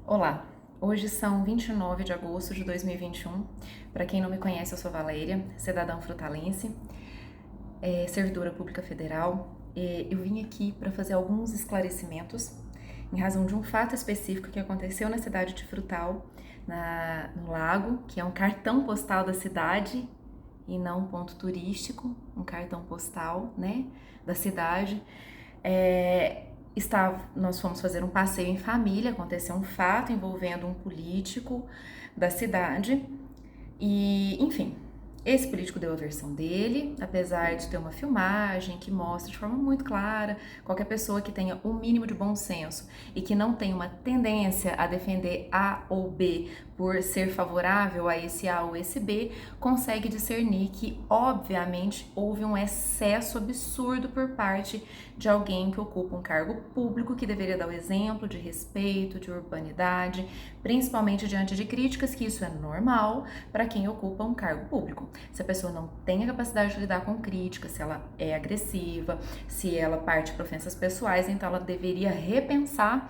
Olá, hoje são 29 de agosto de 2021. Para quem não me conhece, eu sou Valéria, cidadã frutalense, servidora pública federal. Eu vim aqui para fazer alguns esclarecimentos em razão de um fato específico que aconteceu na cidade de Frutal, no Lago, que é um cartão postal da cidade e não um ponto turístico, um cartão postal, né, da cidade. Nós fomos fazer um passeio em família, aconteceu um fato envolvendo um político da cidade e, enfim, esse político deu a versão dele, apesar de ter uma filmagem que mostra de forma muito clara. Qualquer pessoa que tenha um mínimo de bom senso e que não tenha uma tendência a defender A ou B por ser favorável a esse A ou esse B, consegue discernir que, obviamente, houve um excesso absurdo por parte de alguém que ocupa um cargo público que deveria dar o exemplo de respeito, de urbanidade, principalmente diante de críticas, que isso é normal para quem ocupa um cargo público. Se a pessoa não tem a capacidade de lidar com críticas, se ela é agressiva, se ela parte para ofensas pessoais, então ela deveria repensar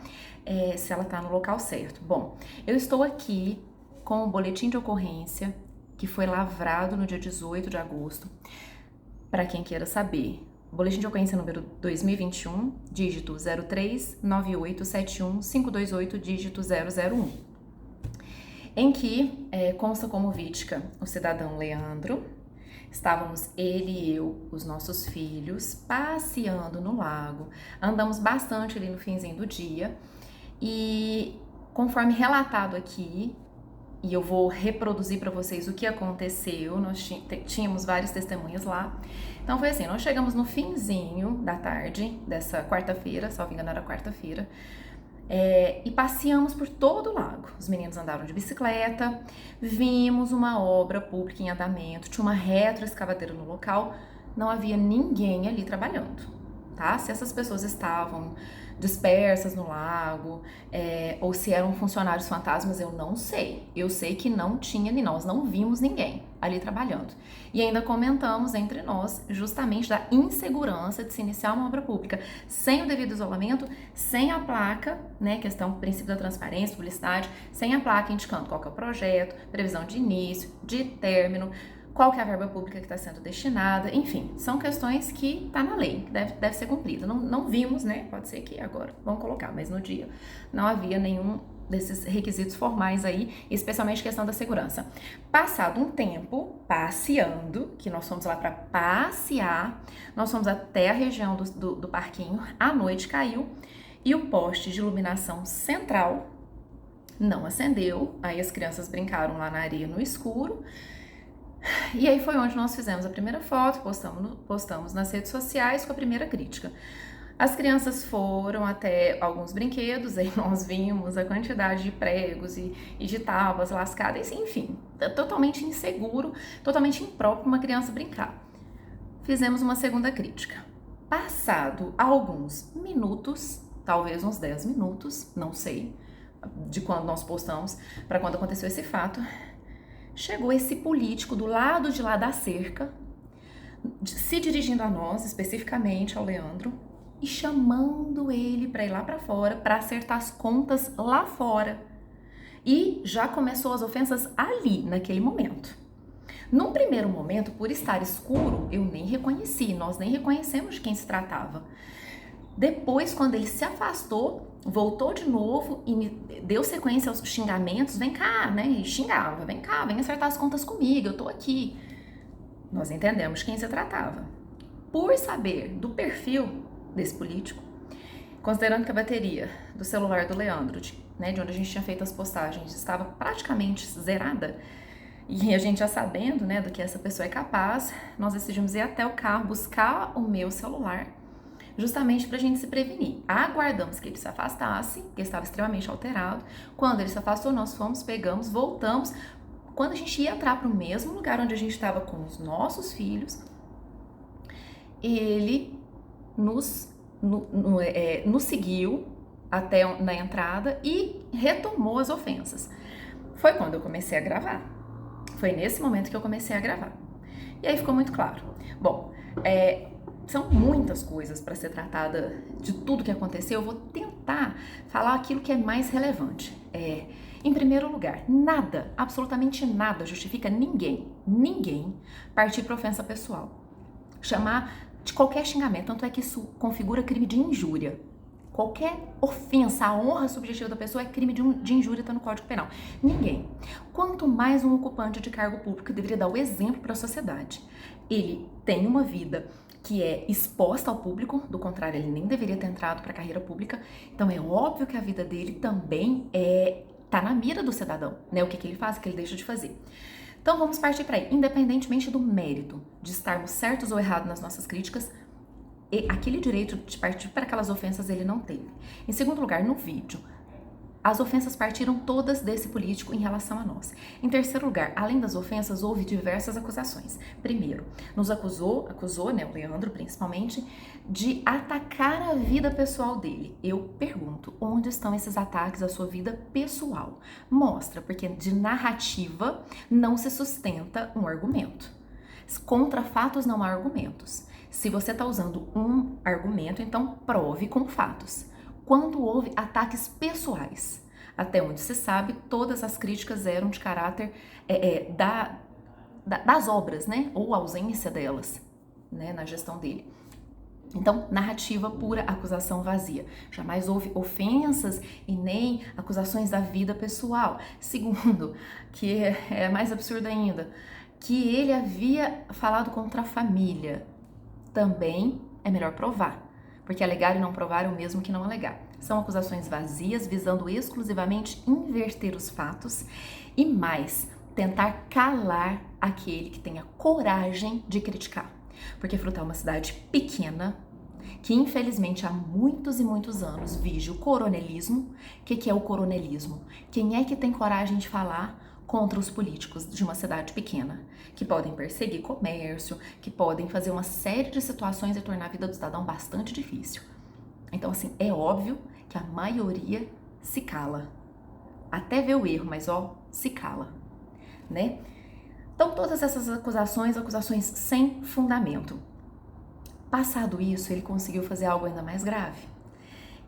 se ela está no local certo. Bom, eu estou aqui com o boletim de ocorrência que foi lavrado no dia 18 de agosto, para quem queira saber. Boletim de ocorrência número 2021, dígito 0398715228, dígito 001, em que consta como vítima o cidadão Leandro. Estávamos ele e eu, os nossos filhos, passeando no lago. Andamos bastante ali no finzinho do dia e, conforme relatado aqui, e eu vou reproduzir para vocês o que aconteceu, nós tínhamos várias testemunhas lá. Então foi assim, nós chegamos no finzinho da tarde dessa quarta-feira, salvo engano era quarta-feira, e passeamos por todo o lago. Os meninos andaram de bicicleta, vimos uma obra pública em andamento, tinha uma retroescavadeira no local, não havia ninguém ali trabalhando, tá? Se essas pessoas estavam dispersas no lago, ou se eram funcionários fantasmas, eu não sei. Eu sei que não tinha, nós não vimos ninguém ali trabalhando. E ainda comentamos entre nós justamente da insegurança de se iniciar uma obra pública sem o devido isolamento, sem a placa, né, questão princípio da transparência, publicidade, sem a placa indicando qual que é o projeto, previsão de início, de término, qual que é a verba pública que está sendo destinada, enfim, são questões que tá na lei, que deve ser cumprida. Não vimos, né? Pode ser que agora vão colocar, mas no dia não havia nenhum desses requisitos formais aí, especialmente questão da segurança. Passado um tempo, passeando, que nós fomos lá para passear, nós fomos até a região do parquinho, a noite caiu e o poste de iluminação central não acendeu, aí as crianças brincaram lá na areia no escuro. E aí foi onde nós fizemos a primeira foto, postamos nas redes sociais com a primeira crítica. As crianças foram até alguns brinquedos, aí nós vimos a quantidade de pregos e de tábuas lascadas, enfim, totalmente inseguro, totalmente impróprio uma criança brincar. Fizemos uma segunda crítica. Passado alguns minutos, talvez uns 10 minutos, não sei, de quando nós postamos para quando aconteceu esse fato, chegou esse político do lado de lá da cerca, se dirigindo a nós, especificamente ao Leandro, e chamando ele para ir lá para fora, para acertar as contas lá fora. E já começou as ofensas ali, naquele momento. Num primeiro momento, por estar escuro, eu nem reconheci, nós nem reconhecemos de quem se tratava. Depois, quando ele se afastou, voltou de novo e me deu sequência aos xingamentos, vem cá, né, e xingava, vem cá, vem acertar as contas comigo, eu tô aqui. Nós entendemos de quem se tratava. Por saber do perfil desse político, considerando que a bateria do celular do Leandro, de onde a gente tinha feito as postagens, estava praticamente zerada, e a gente já sabendo, né, do que essa pessoa é capaz, nós decidimos ir até o carro buscar o meu celular, justamente para a gente se prevenir. Aguardamos que ele se afastasse, porque estava extremamente alterado. Quando ele se afastou, nós fomos, pegamos, voltamos. Quando a gente ia entrar para o mesmo lugar onde a gente estava com os nossos filhos, ele nos seguiu até na entrada e retomou as ofensas. Foi quando eu comecei a gravar. Foi nesse momento que eu comecei a gravar. E aí ficou muito claro. Bom, são muitas coisas para ser tratada de tudo que aconteceu. Eu vou tentar falar aquilo que é mais relevante. Em primeiro lugar, nada, absolutamente nada justifica ninguém partir para ofensa pessoal. Chamar de qualquer xingamento, tanto é que isso configura crime de injúria. Qualquer ofensa à honra subjetiva da pessoa é crime de injúria, está no Código Penal. Ninguém. Quanto mais um ocupante de cargo público deveria dar o exemplo para a sociedade. Ele tem uma vida que é exposta ao público, do contrário, ele nem deveria ter entrado para a carreira pública. Então é óbvio que a vida dele também tá na mira do cidadão, né? O que ele faz, o que ele deixa de fazer. Então vamos partir para aí, independentemente do mérito de estarmos certos ou errados nas nossas críticas, e aquele direito de partir para aquelas ofensas ele não teve. Em segundo lugar, no vídeo, as ofensas partiram todas desse político em relação a nós. Em terceiro lugar, além das ofensas, houve diversas acusações. Primeiro, nos acusou, né, o Leandro principalmente, de atacar a vida pessoal dele. Eu pergunto, onde estão esses ataques à sua vida pessoal? Mostra, porque de narrativa não se sustenta um argumento. Contra fatos não há argumentos. Se você está usando um argumento, então prove com fatos. Quando houve ataques pessoais, até onde se sabe, todas as críticas eram de caráter das obras, né? Ou ausência delas, né? Na gestão dele. Então, narrativa pura, acusação vazia. Jamais houve ofensas e nem acusações da vida pessoal. Segundo, que é mais absurdo ainda, que ele havia falado contra a família. Também é melhor provar, porque alegar e não provar é o mesmo que não alegar. São acusações vazias, visando exclusivamente inverter os fatos e mais, tentar calar aquele que tenha coragem de criticar. Porque Frutal é uma cidade pequena, que infelizmente há muitos e muitos anos vige o coronelismo. O que é o coronelismo? Quem é que tem coragem de falar contra os políticos de uma cidade pequena, que podem perseguir comércio, que podem fazer uma série de situações e tornar a vida do cidadão bastante difícil. Então, assim, é óbvio que a maioria se cala. Até vê o erro, mas se cala, né? Então, todas essas acusações sem fundamento. Passado isso, ele conseguiu fazer algo ainda mais grave.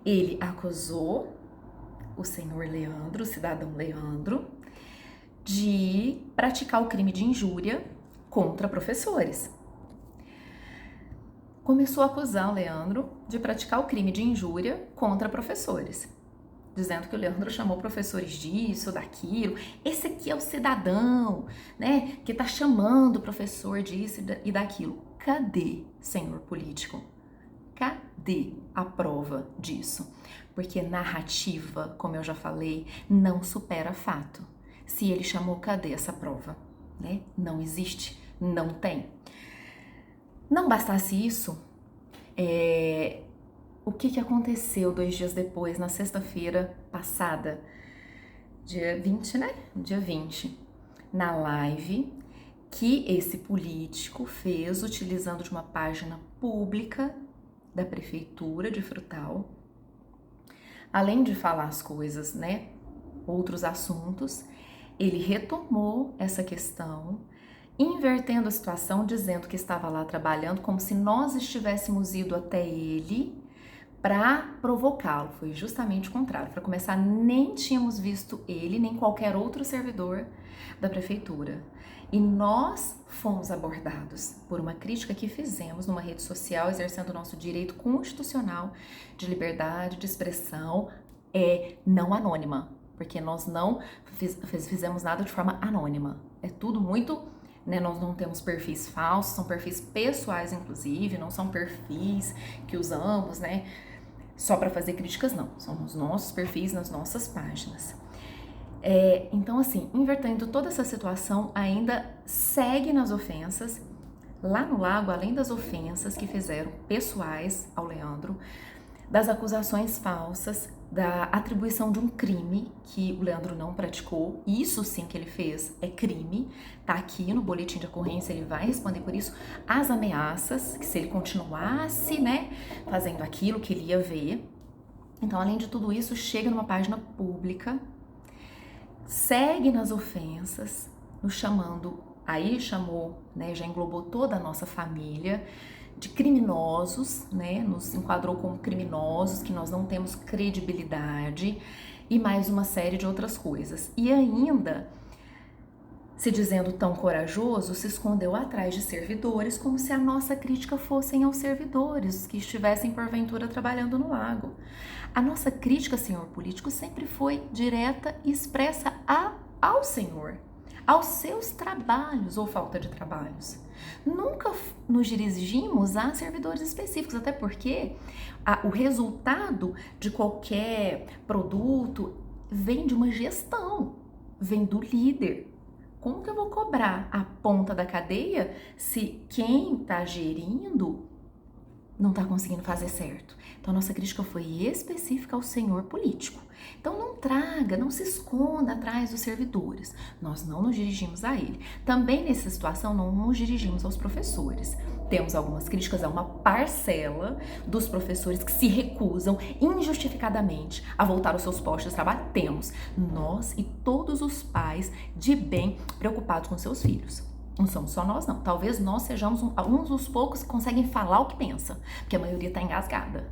Ele acusou o senhor Leandro, o cidadão Leandro, de praticar o crime de injúria contra professores. Começou a acusar o Leandro de praticar o crime de injúria contra professores, dizendo que o Leandro chamou professores disso, daquilo. Esse aqui é o cidadão, né, que tá chamando o professor disso e daquilo. Cadê, senhor político? Cadê a prova disso? Porque narrativa, como eu já falei, não supera fato. Se ele chamou, cadê essa prova? Né? Não existe, não tem. Não bastasse isso, o que aconteceu 2 dias depois, na sexta-feira passada, dia 20, né? Dia 20, na live que esse político fez utilizando de uma página pública da prefeitura de Frutal, além de falar as coisas, né? Outros assuntos, ele retomou essa questão, invertendo a situação, dizendo que estava lá trabalhando como se nós estivéssemos ido até ele para provocá-lo. Foi justamente o contrário. Para começar, nem tínhamos visto ele, nem qualquer outro servidor da prefeitura. E nós fomos abordados por uma crítica que fizemos numa rede social, exercendo o nosso direito constitucional de liberdade de expressão, não anônima. Porque nós não fizemos nada de forma anônima. É tudo muito, né? Nós não temos perfis falsos, são perfis pessoais, inclusive, não são perfis que usamos, né? Só para fazer críticas, não. São os nossos perfis nas nossas páginas. Então, assim, invertendo toda essa situação, ainda segue nas ofensas. Lá no Lago, além das ofensas que fizeram pessoais ao Leandro, das acusações falsas, da atribuição de um crime que o Leandro não praticou, isso sim que ele fez é crime, tá aqui no boletim de ocorrência, ele vai responder por isso, as ameaças, que se ele continuasse, né, fazendo aquilo que ele ia ver. Então, além de tudo isso, chega numa página pública, segue nas ofensas, nos chamando, aí chamou, né, já englobou toda a nossa família, de criminosos, né? Nos enquadrou como criminosos, que nós não temos credibilidade e mais uma série de outras coisas. E ainda, se dizendo tão corajoso, se escondeu atrás de servidores, como se a nossa crítica fossem aos servidores que estivessem porventura trabalhando no lago. A nossa crítica, senhor político, sempre foi direta e expressa ao senhor, aos seus trabalhos ou falta de trabalhos. Nunca nos dirigimos a servidores específicos, até porque o resultado de qualquer produto vem de uma gestão, vem do líder. Como que eu vou cobrar a ponta da cadeia se quem está gerindo não está conseguindo fazer certo? Então, a nossa crítica foi específica ao senhor político. Então, não se esconda atrás dos servidores. Nós não nos dirigimos a ele. Também, nessa situação, não nos dirigimos aos professores. Temos algumas críticas a uma parcela dos professores que se recusam injustificadamente a voltar aos seus postos de trabalho. Temos nós e todos os pais de bem preocupados com seus filhos. Não somos só nós, não. Talvez nós sejamos uns dos poucos que conseguem falar o que pensa, porque a maioria está engasgada,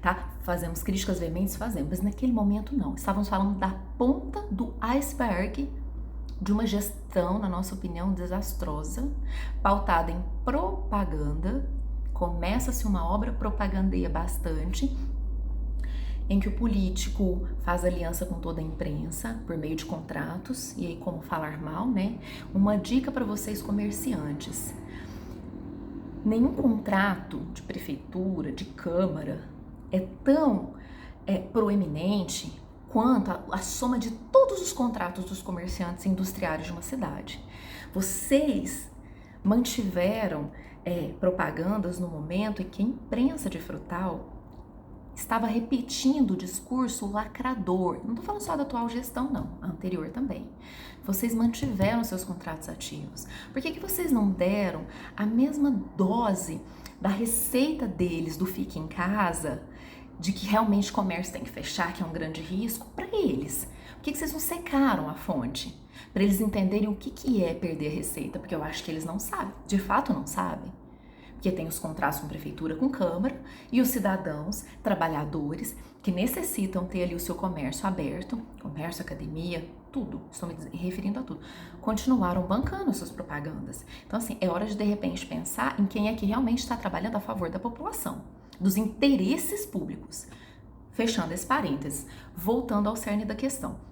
tá? Fazemos críticas veementes, fazemos, mas naquele momento não. Estávamos falando da ponta do iceberg de uma gestão, na nossa opinião, desastrosa, pautada em propaganda. Começa-se uma obra, propagandeia bastante, em que o político faz aliança com toda a imprensa por meio de contratos, e aí como falar mal, né? Uma dica para vocês comerciantes: nenhum contrato de prefeitura, de câmara é tão proeminente quanto a soma de todos os contratos dos comerciantes industriários de uma cidade. Vocês mantiveram propagandas no momento em que a imprensa de Frutal estava repetindo o discurso lacrador. Não estou falando só da atual gestão, não. A anterior também. Vocês mantiveram seus contratos ativos. Por que vocês não deram a mesma dose da receita deles do Fique em Casa, de que realmente o comércio tem que fechar, que é um grande risco, para eles? Por que vocês não secaram a fonte? Para eles entenderem o que é perder a receita, porque eu acho que eles não sabem. De fato, não sabem. Porque tem os contratos com prefeitura, com câmara, e os cidadãos, trabalhadores, que necessitam ter ali o seu comércio aberto, comércio, academia, tudo, estou me referindo a tudo, continuaram bancando suas propagandas. Então, assim, é hora de repente pensar em quem é que realmente está trabalhando a favor da população, dos interesses públicos. Fechando esse parênteses, voltando ao cerne da questão.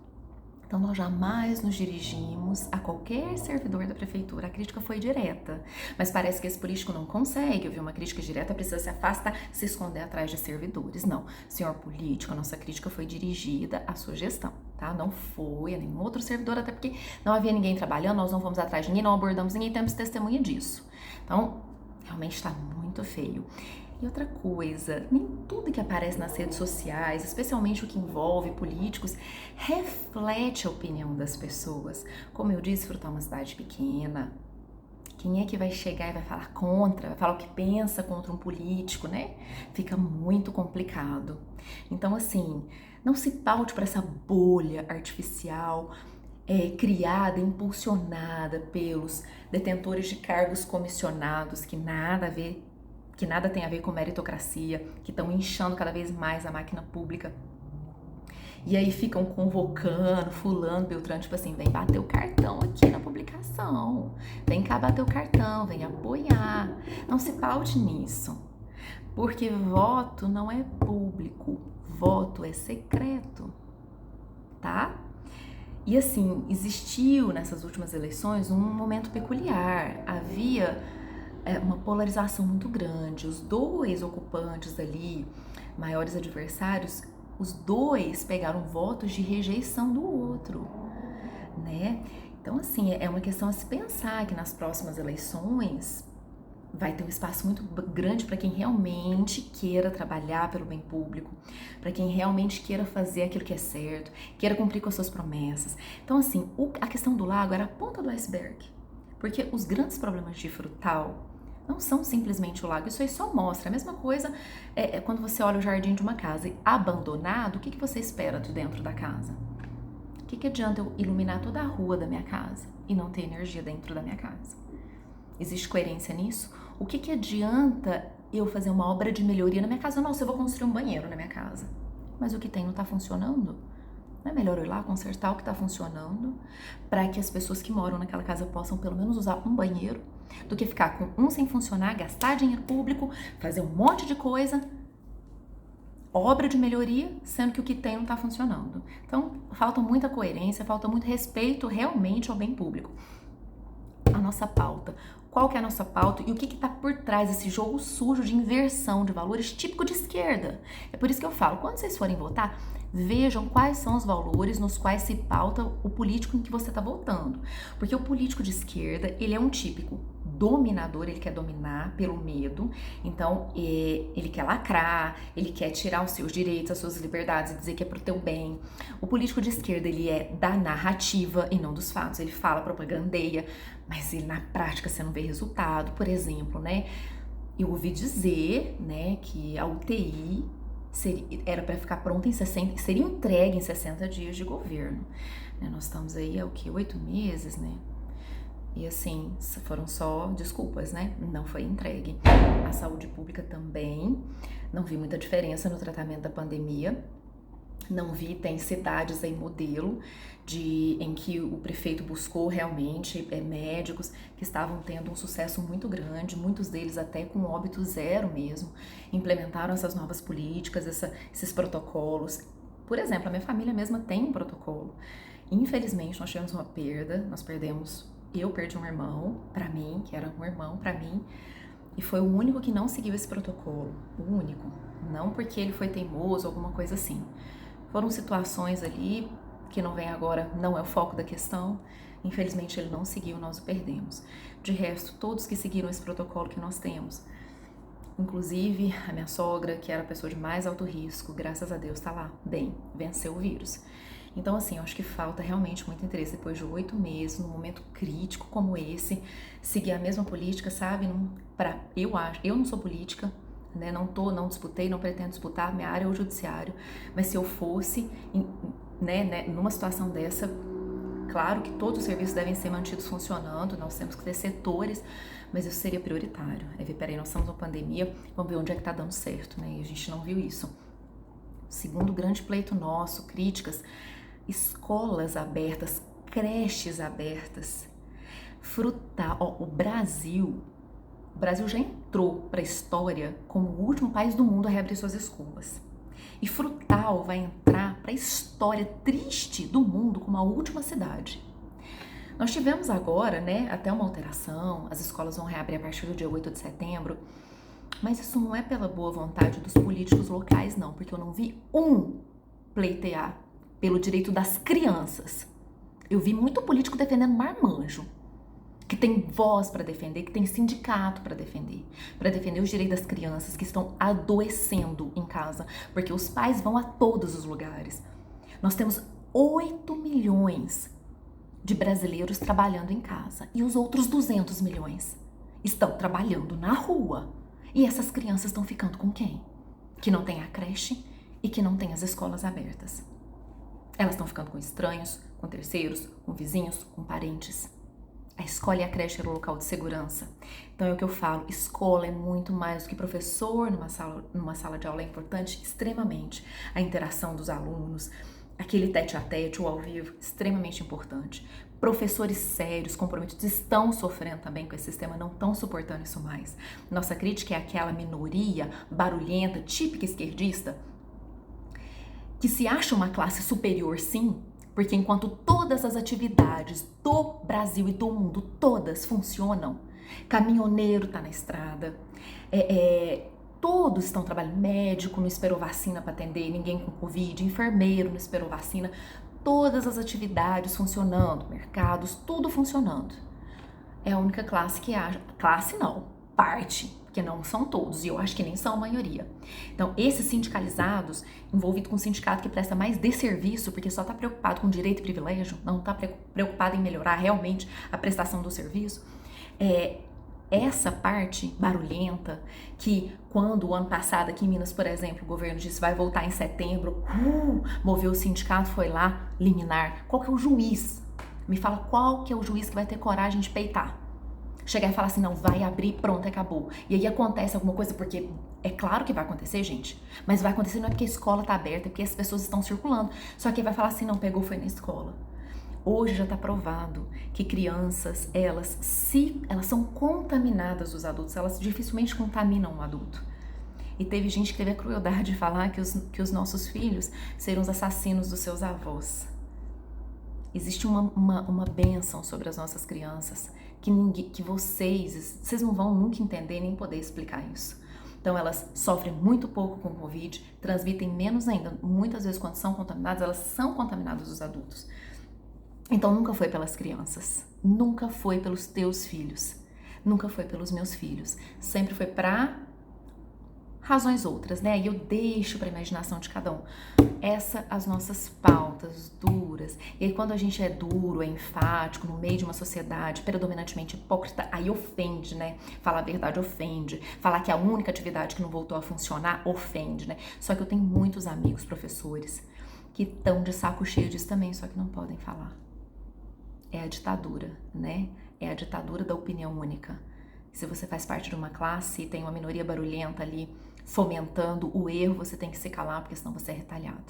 Então, nós jamais nos dirigimos a qualquer servidor da prefeitura. A crítica foi direta, mas parece que esse político não consegue ouvir uma crítica direta, precisa se afastar, se esconder atrás de servidores. Não, senhor político, a nossa crítica foi dirigida à sua gestão, tá? Não foi a nenhum outro servidor, até porque não havia ninguém trabalhando, nós não fomos atrás de ninguém, não abordamos ninguém, temos testemunha disso. Então, realmente está muito feio. E outra coisa, nem tudo que aparece nas redes sociais, especialmente o que envolve políticos, reflete a opinião das pessoas. Como eu disse, Frutal é uma cidade pequena. Quem é que vai chegar e vai falar contra, vai falar o que pensa contra um político, né? Fica muito complicado. Então, assim, não se paute para essa bolha artificial, criada, impulsionada pelos detentores de cargos comissionados, que nada tem a ver com meritocracia, que estão inchando cada vez mais a máquina pública. E aí ficam convocando fulano, beltrano, tipo assim, vem bater o cartão aqui na publicação, vem cá bater o cartão, vem apoiar. Não se paute nisso, porque voto não é público, voto é secreto, tá? E assim, existiu nessas últimas eleições um momento peculiar, havia uma polarização muito grande. Os dois ocupantes ali, maiores adversários, os dois pegaram votos de rejeição do outro, né? Então, assim, é uma questão a se pensar que nas próximas eleições vai ter um espaço muito grande para quem realmente queira trabalhar pelo bem público, para quem realmente queira fazer aquilo que é certo, queira cumprir com as suas promessas. Então, assim, a questão do lago era a ponta do iceberg, porque os grandes problemas de Frutal não são simplesmente o lago, isso aí só mostra. A mesma coisa quando você olha o jardim de uma casa abandonado, o que você espera de dentro da casa? O que adianta eu iluminar toda a rua da minha casa e não ter energia dentro da minha casa? Existe coerência nisso? O que que adianta eu fazer uma obra de melhoria na minha casa? Nossa, eu vou construir um banheiro na minha casa. Mas o que tem não tá funcionando? Não é melhor eu ir lá consertar o que tá funcionando para que as pessoas que moram naquela casa possam pelo menos usar um banheiro do que ficar com um sem funcionar, gastar dinheiro público, fazer um monte de coisa, obra de melhoria, sendo que o que tem não tá funcionando. Então, falta muita coerência, falta muito respeito realmente ao bem público. A nossa pauta. Qual que é a nossa pauta e o que está por trás desse jogo sujo de inversão de valores típico de esquerda? É por isso que eu falo, quando vocês forem votar, vejam quais são os valores nos quais se pauta o político em que você está votando. Porque o político de esquerda, ele é um típico dominador, ele quer dominar pelo medo, então ele quer lacrar, ele quer tirar os seus direitos, as suas liberdades e dizer que é pro teu bem. O político de esquerda, ele é da narrativa e não dos fatos, ele fala, propagandeia, mas ele na prática você não vê resultado. Por exemplo, né, eu ouvi dizer, né, que a UTI era para ficar pronta em 60, seria entregue em 60 dias de governo. Nós estamos aí há o que? 8 meses, né? E assim, foram só desculpas, né? Não foi entregue. A saúde pública também, não vi muita diferença no tratamento da pandemia. Não vi, tem cidades aí modelo em que o prefeito buscou realmente médicos que estavam tendo um sucesso muito grande, muitos deles até com óbito zero mesmo, implementaram essas novas políticas, esses protocolos. Por exemplo, a minha família mesma tem um protocolo. Infelizmente, nós tivemos uma perda, eu perdi um irmão pra mim, que era um irmão pra mim, e foi o único que não seguiu esse protocolo, o único, não porque ele foi teimoso, alguma coisa assim. Foram situações ali que não vem agora, não é o foco da questão. Infelizmente ele não seguiu, nós o perdemos. De resto, todos que seguiram esse protocolo que nós temos, inclusive a minha sogra, que era a pessoa de mais alto risco, graças a Deus tá lá, bem, venceu o vírus. Então assim, eu acho que falta realmente muito interesse depois de 8 meses, num momento crítico como esse, seguir a mesma política, sabe? Eu não sou política, né? Não disputei, não pretendo disputar, minha área é o judiciário, mas se eu fosse, né, numa situação dessa, claro que todos os serviços devem ser mantidos funcionando, nós temos que ter setores, mas isso seria prioritário. Peraí, nós estamos numa pandemia, vamos ver onde é que tá dando certo, né? E a gente não viu isso. Segundo grande pleito nosso, críticas, escolas abertas, creches abertas, o Brasil já entrou para a história como o último país do mundo a reabrir suas escolas. E Frutal vai entrar para a história triste do mundo como a última cidade. Nós tivemos agora, né, até uma alteração, as escolas vão reabrir a partir do dia 8 de setembro, mas isso não é pela boa vontade dos políticos locais, não, porque eu não vi pleitear pelo direito das crianças. Eu vi muito político defendendo marmanjo, que tem voz para defender, que tem sindicato para defender os direitos das crianças que estão adoecendo em casa, porque os pais vão a todos os lugares. Nós temos 8 milhões de brasileiros trabalhando em casa e os outros 200 milhões estão trabalhando na rua. E essas crianças estão ficando com quem? Que não tem a creche e que não tem as escolas abertas. Elas estão ficando com estranhos, com terceiros, com vizinhos, com parentes. A escola e a creche era o local de segurança. Então é o que eu falo, escola é muito mais do que professor numa sala de aula, é importante extremamente. A interação dos alunos, aquele tete-a-tete ou ao vivo, extremamente importante. Professores sérios, comprometidos, estão sofrendo também com esse sistema, não estão suportando isso mais. Nossa crítica é aquela minoria barulhenta, típica esquerdista, que se acha uma classe superior, sim, porque enquanto todas as atividades do Brasil e do mundo, todas funcionam, caminhoneiro tá na estrada, todos estão trabalhando, médico não esperou vacina para atender ninguém com Covid, enfermeiro não esperou vacina, todas as atividades funcionando, mercados, tudo funcionando. É a única classe que age, classe não, parte, porque não são todos, e eu acho que nem são a maioria. Então, esses sindicalizados, envolvidos com um sindicato que presta mais desserviço, porque só está preocupado com direito e privilégio, não está preocupado em melhorar realmente a prestação do serviço, essa parte barulhenta, que quando o ano passado aqui em Minas, por exemplo, o governo disse vai voltar em setembro, moveu o sindicato, foi lá, liminar. Qual que é o juiz? Me fala qual que é o juiz que vai ter coragem de peitar? chegar e falar assim, não, vai abrir, pronto, acabou. E aí acontece alguma coisa, porque é claro que vai acontecer, gente, mas vai acontecer não é porque a escola tá aberta, é porque as pessoas estão circulando. Só que vai falar assim, não, pegou, foi na escola. Hoje já está provado que crianças, elas são contaminadas dos adultos, elas dificilmente contaminam o adulto. E teve gente que teve a crueldade de falar que os nossos filhos seriam os assassinos dos seus avós. Existe uma bênção sobre as nossas crianças que vocês não vão nunca entender nem poder explicar isso. Então elas sofrem muito pouco com o Covid, transmitem menos ainda. Muitas vezes quando são contaminadas, elas são contaminadas dos adultos. Então nunca foi pelas crianças, nunca foi pelos teus filhos, nunca foi pelos meus filhos. Sempre foi para razões outras, né? E eu deixo para a imaginação de cada um. As nossas pautas duras. E aí quando a gente é duro, é enfático, no meio de uma sociedade predominantemente hipócrita, aí ofende, né? Falar a verdade ofende. Falar que a única atividade que não voltou a funcionar ofende, né? Só que eu tenho muitos amigos professores que estão de saco cheio disso também, só que não podem falar. É a ditadura, né? É a ditadura da opinião única. Se você faz parte de uma classe e tem uma minoria barulhenta ali fomentando o erro, você tem que se calar, porque senão você é retalhado.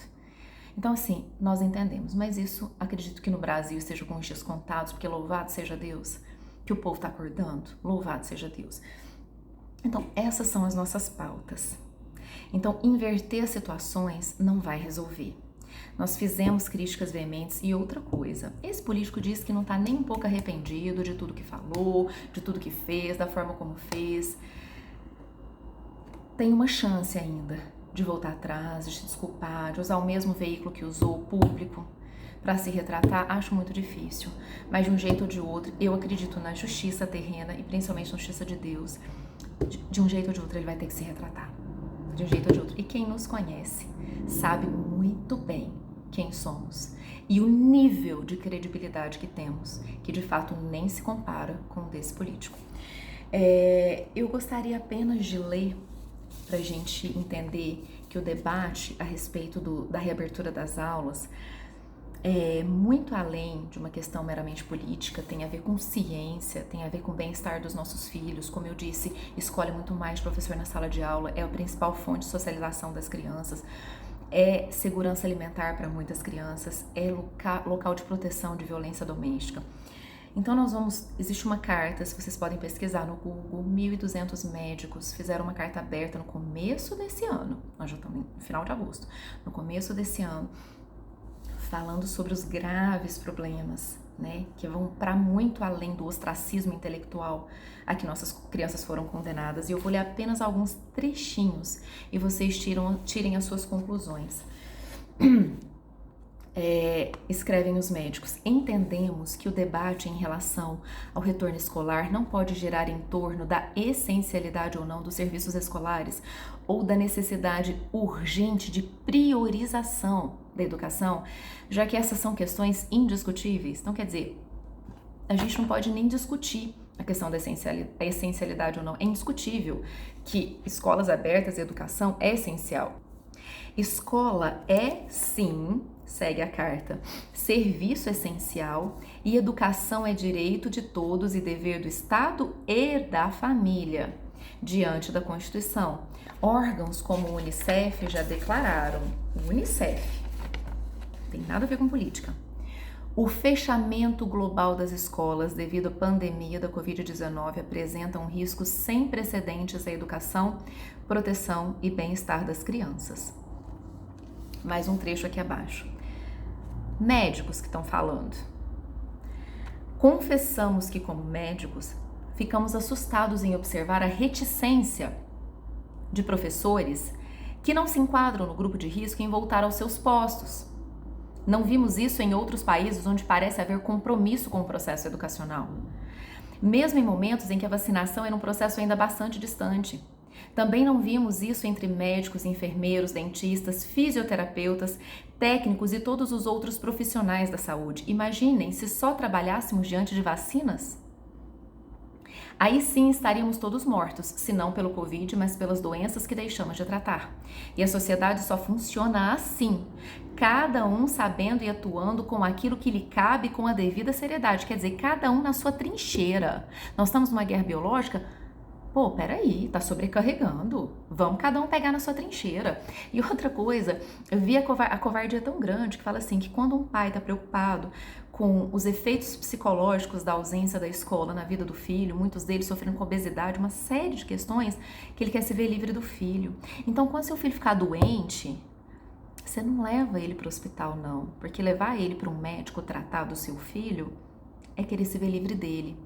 Então, assim, nós entendemos, mas isso, acredito que no Brasil esteja com os dias contados, porque louvado seja Deus, que o povo está acordando, louvado seja Deus. Então, essas são as nossas pautas. Então, inverter as situações não vai resolver. Nós fizemos críticas veementes e outra coisa, esse político diz que não está nem um pouco arrependido de tudo que falou, de tudo que fez, da forma como fez. Tem uma chance ainda de voltar atrás, de se desculpar, de usar o mesmo veículo que usou, público, para se retratar. Acho muito difícil, mas de um jeito ou de outro, eu acredito na justiça terrena e principalmente na justiça de Deus. De um jeito ou de outro ele vai ter que se retratar, de um jeito ou de outro. E quem nos conhece sabe muito bem quem somos e o nível de credibilidade que temos, que de fato nem se compara com o desse político. Eu gostaria apenas de ler para a gente entender que o debate a respeito da reabertura das aulas é muito além de uma questão meramente política, tem a ver com ciência, tem a ver com o bem-estar dos nossos filhos. Como eu disse, escolhe muito mais professor na sala de aula, é a principal fonte de socialização das crianças, é segurança alimentar para muitas crianças, é local de proteção de violência doméstica. Então existe uma carta, se vocês podem pesquisar no Google, 1.200 médicos fizeram uma carta aberta no começo desse ano, nós já estamos no final de agosto, no começo desse ano, falando sobre os graves problemas, né, que vão para muito além do ostracismo intelectual a que nossas crianças foram condenadas. E eu vou ler apenas alguns trechinhos e vocês tirem as suas conclusões. Escrevem os médicos: entendemos que o debate em relação ao retorno escolar não pode girar em torno da essencialidade ou não dos serviços escolares ou da necessidade urgente de priorização da educação, já que essas são questões indiscutíveis. Então, quer dizer, a gente não pode nem discutir a questão da essencialidade ou não. É indiscutível que escolas abertas e educação é essencial. Escola é, sim, segue a carta, serviço essencial e educação é direito de todos e dever do Estado e da família, diante da Constituição. Órgãos como o Unicef já declararam, o Unicef, tem nada a ver com política, o fechamento global das escolas devido à pandemia da Covid-19 apresenta um risco sem precedentes à educação, proteção e bem-estar das crianças. Mais um trecho aqui abaixo. Médicos que estão falando. Confessamos que, como médicos, ficamos assustados em observar a reticência de professores que não se enquadram no grupo de risco em voltar aos seus postos. Não vimos isso em outros países onde parece haver compromisso com o processo educacional. Mesmo em momentos em que a vacinação era um processo ainda bastante distante. Também não vimos isso entre médicos, enfermeiros, dentistas, fisioterapeutas, técnicos e todos os outros profissionais da saúde. Imaginem se só trabalhássemos diante de vacinas. Aí sim estaríamos todos mortos, se não pelo Covid, mas pelas doenças que deixamos de tratar. E a sociedade só funciona assim, cada um sabendo e atuando com aquilo que lhe cabe com a devida seriedade, quer dizer, cada um na sua trincheira. Nós estamos numa guerra biológica? Pô, peraí, tá sobrecarregando. Vamos cada um pegar na sua trincheira. E outra coisa, eu vi a covardia tão grande que fala assim, que quando um pai tá preocupado com os efeitos psicológicos da ausência da escola na vida do filho, muitos deles sofrendo com obesidade, uma série de questões, que ele quer se ver livre do filho. Então, quando seu filho ficar doente, você não leva ele para o hospital, não. Porque levar ele para um médico tratar do seu filho é querer se ver livre dele.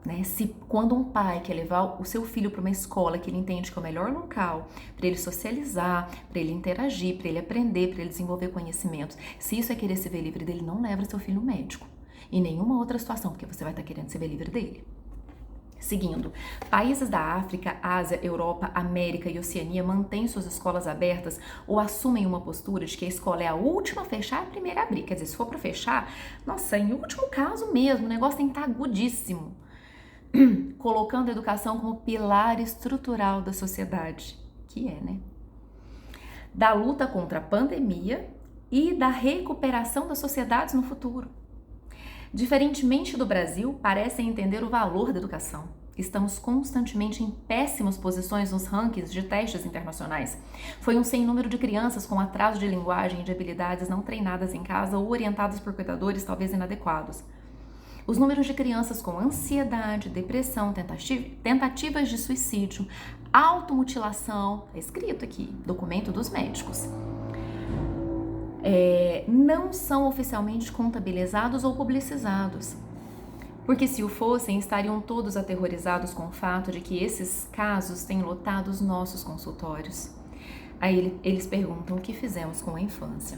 Né? Quando um pai quer levar o seu filho para uma escola que ele entende que é o melhor local para ele socializar, para ele interagir, para ele aprender, para ele desenvolver conhecimentos, se isso é querer se ver livre dele, não leva seu filho no médico. Em nenhuma outra situação, porque você vai estar querendo se ver livre dele. Seguindo, países da África, Ásia, Europa, América e Oceania mantêm suas escolas abertas ou assumem uma postura de que a escola é a última a fechar e a primeira a abrir. Quer dizer, se for para fechar, nossa, em último caso mesmo, o negócio tem que estar agudíssimo. Colocando a educação como pilar estrutural da sociedade, que é, né? Da luta contra a pandemia e da recuperação das sociedades no futuro. Diferentemente do Brasil, parecem entender o valor da educação. Estamos constantemente em péssimas posições nos rankings de testes internacionais. Foi um sem número de crianças com atraso de linguagem e de habilidades não treinadas em casa ou orientadas por cuidadores talvez inadequados. Os números de crianças com ansiedade, depressão, tentativas de suicídio, automutilação, tá escrito aqui, documento dos médicos, não são oficialmente contabilizados ou publicizados. Porque se o fossem, estariam todos aterrorizados com o fato de que esses casos têm lotado os nossos consultórios. Aí eles perguntam o que fizemos com a infância.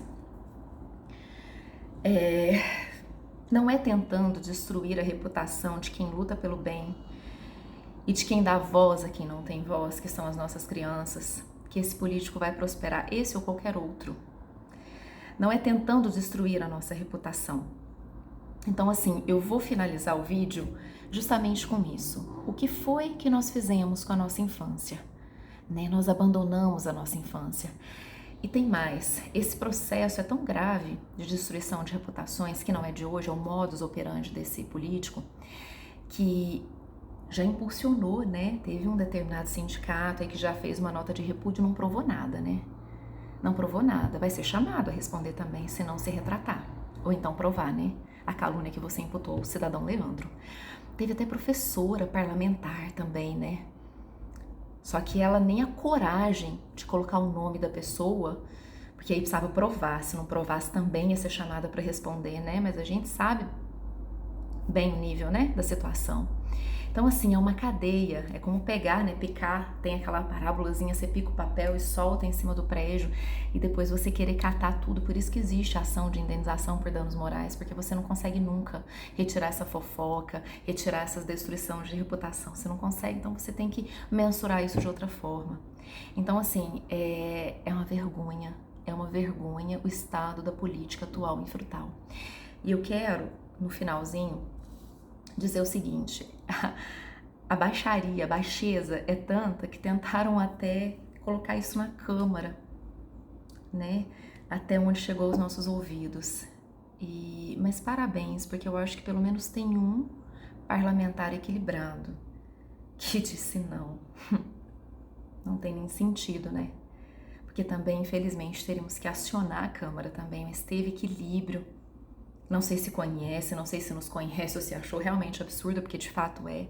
Não é tentando destruir a reputação de quem luta pelo bem e de quem dá voz a quem não tem voz, que são as nossas crianças, que esse político vai prosperar, esse ou qualquer outro. Não é tentando destruir a nossa reputação. Então, assim, eu vou finalizar o vídeo justamente com isso. O que foi que nós fizemos com a nossa infância? Né? Nós abandonamos a nossa infância. E tem mais, esse processo é tão grave de destruição de reputações, que não é de hoje, é o modus operandi desse político, que já impulsionou, né? Teve um determinado sindicato aí que já fez uma nota de repúdio, não provou nada, né? Não provou nada, vai ser chamado a responder também, se não se retratar. Ou então provar, né? A calúnia que você imputou ao cidadão Leandro. Teve até professora parlamentar também, né? Só que ela nem a coragem de colocar o nome da pessoa, porque aí precisava provar, se não provasse também ia ser chamada para responder, né? Mas a gente sabe bem o nível, né, da situação. Então, assim, é uma cadeia, é como pegar, né, picar, tem aquela parábolazinha, você pica o papel e solta em cima do prédio e depois você querer catar tudo, por isso que existe a ação de indenização por danos morais, porque você não consegue nunca retirar essa fofoca, retirar essas destruições de reputação, você não consegue, então você tem que mensurar isso de outra forma. Então, assim, é uma vergonha o estado da política atual em Frutal. E eu quero, no finalzinho, dizer o seguinte, a baixaria, a baixeza é tanta que tentaram até colocar isso na Câmara, né, até onde chegou os nossos ouvidos. Mas parabéns, porque eu acho que pelo menos tem um parlamentar equilibrado que disse não. Não tem nem sentido, né? Porque também, infelizmente, teríamos que acionar a Câmara também, mas teve equilíbrio. Não sei se conhece, não sei se nos conhece ou se achou realmente absurdo, porque de fato é.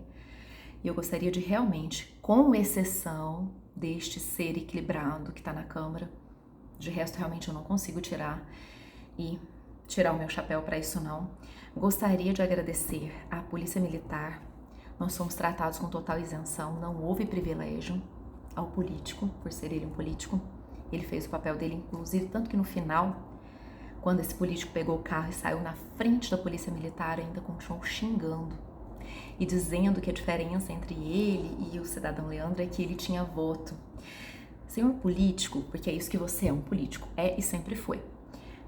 E eu gostaria de realmente, com exceção deste ser equilibrado que está na Câmara, de resto realmente eu não consigo tirar o meu chapéu para isso não. Gostaria de agradecer à Polícia Militar. Nós fomos tratados com total isenção, não houve privilégio ao político, por ser ele um político. Ele fez o papel dele, inclusive, tanto que no final, quando esse político pegou o carro e saiu na frente da polícia militar, ainda continuou xingando e dizendo que a diferença entre ele e o cidadão Leandro é que ele tinha voto. Senhor político, porque é isso que você é, um político, é e sempre foi,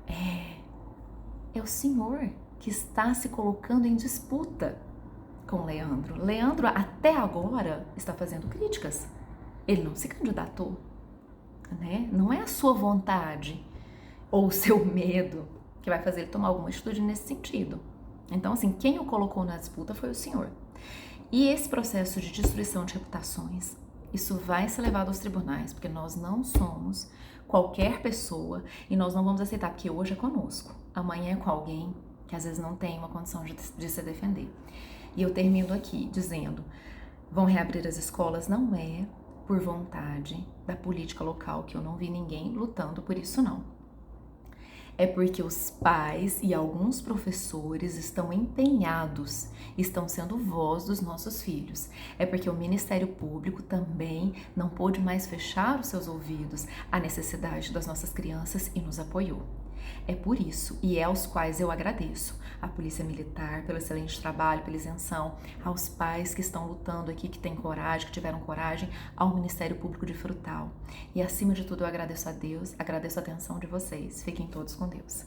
é o senhor que está se colocando em disputa com Leandro. Leandro, até agora, está fazendo críticas. Ele não se candidatou, né? Não é a sua vontade ou o seu medo que vai fazer ele tomar alguma atitude nesse sentido. Então, assim, quem o colocou na disputa foi o senhor. E esse processo de destruição de reputações, isso vai ser levado aos tribunais, porque nós não somos qualquer pessoa e nós não vamos aceitar, porque hoje é conosco, amanhã é com alguém que às vezes não tem uma condição de se defender. E eu termino aqui dizendo, vão reabrir as escolas, não é por vontade da política local, que eu não vi ninguém lutando por isso não. É porque os pais e alguns professores estão empenhados, estão sendo voz dos nossos filhos. É porque o Ministério Público também não pôde mais fechar os seus ouvidos à necessidade das nossas crianças e nos apoiou. É por isso, e é aos quais eu agradeço, à Polícia Militar pelo excelente trabalho, pela isenção, aos pais que estão lutando aqui, que têm coragem, que tiveram coragem, ao Ministério Público de Frutal. E acima de tudo eu agradeço a Deus, agradeço a atenção de vocês. Fiquem todos com Deus.